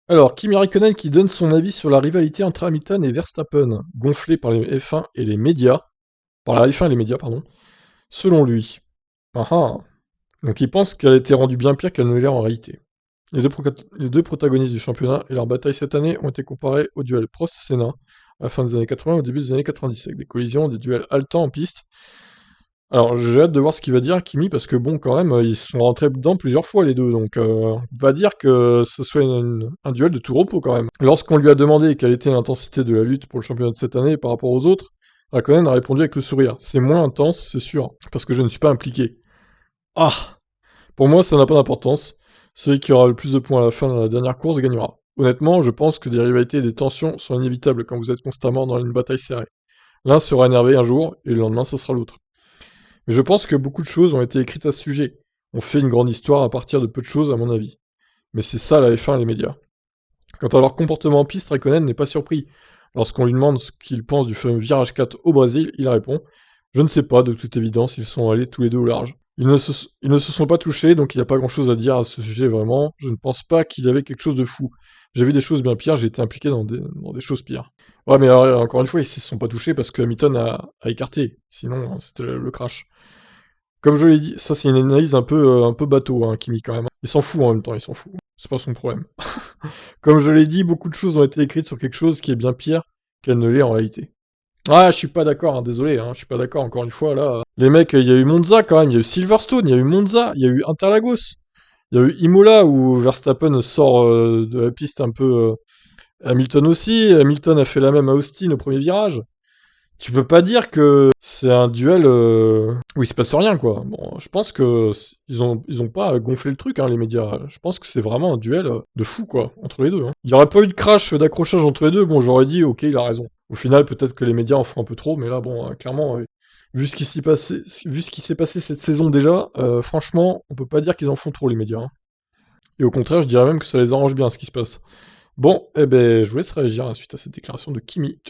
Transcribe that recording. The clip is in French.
Alors, Kimi Raikkonen qui donne son avis sur la rivalité entre Hamilton et Verstappen, gonflée par les F1 et les médias, par la F1 et les médias, pardon, selon lui. Ah ah. Donc il pense qu'elle a été rendue bien pire qu'elle ne l'est en réalité. Les deux protagonistes du championnat et leur bataille cette année ont été comparés au duel Prost-Senna à la fin des années 80 et au début des années 90, avec des collisions, des duels haletants en piste. Alors j'ai hâte de voir ce qu'il va dire Kimi, parce que bon, quand même, ils sont rentrés dedans plusieurs fois les deux, donc on peut pas dire que ce soit un duel de tout repos quand même. Lorsqu'on lui a demandé quelle était l'intensité de la lutte pour le championnat de cette année par rapport aux autres, Raikkonen a répondu avec le sourire. C'est moins intense, c'est sûr, parce que je ne suis pas impliqué. Ah! Pour moi, ça n'a pas d'importance. Celui qui aura le plus de points à la fin de la dernière course gagnera. Honnêtement, je pense que des rivalités et des tensions sont inévitables quand vous êtes constamment dans une bataille serrée. L'un sera énervé un jour, et le lendemain, ce sera l'autre. Mais je pense que beaucoup de choses ont été écrites à ce sujet. On fait une grande histoire à partir de peu de choses, à mon avis. Mais c'est ça la F1 et les médias. Quant à leur comportement en piste, Raikkonen n'est pas surpris. Lorsqu'on lui demande ce qu'il pense du fameux virage 4 au Brésil, il répond: je ne sais pas, de toute évidence, ils sont allés tous les deux au large. Ils ne se sont pas touchés, donc il n'y a pas grand-chose à dire à ce sujet vraiment. Je ne pense pas qu'il avait quelque chose de fou. J'ai vu des choses bien pires, j'ai été impliqué dans des choses pires. Ouais, mais alors, encore une fois, ils ne se sont pas touchés parce que Hamilton a écarté. Sinon, c'était le crash. Comme je l'ai dit, ça c'est une analyse un peu bateau, hein, Kimi, quand même. Il s'en fout en même temps, il s'en fout. C'est pas son problème. Comme je l'ai dit, beaucoup de choses ont été écrites sur quelque chose qui est bien pire qu'elle ne l'est en réalité. Ah, je suis pas d'accord, hein, désolé, hein, je suis pas d'accord, encore une fois, là. Les mecs, il y a eu Monza quand même, il y a eu Silverstone, il y a eu Monza, il y a eu Interlagos, il y a eu Imola où Verstappen sort de la piste un peu. Hamilton aussi, Hamilton a fait la même à Austin au premier virage. Tu peux pas dire que c'est un duel où il se passe rien, quoi. Bon, je pense que ils ont pas gonflé le truc, hein, les médias. Je pense que c'est vraiment un duel de fou, quoi, entre les deux. Hein. Il y aurait pas eu de crash, d'accrochage entre les deux, bon, j'aurais dit, ok, il a raison. Au final, peut-être que les médias en font un peu trop, mais là, bon, clairement, vu ce qui s'est passé cette saison déjà, franchement, on peut pas dire qu'ils en font trop, les médias. Hein. Et au contraire, je dirais même que ça les arrange bien, ce qui se passe. Bon, eh ben, je vous laisse réagir suite à cette déclaration de Kimi.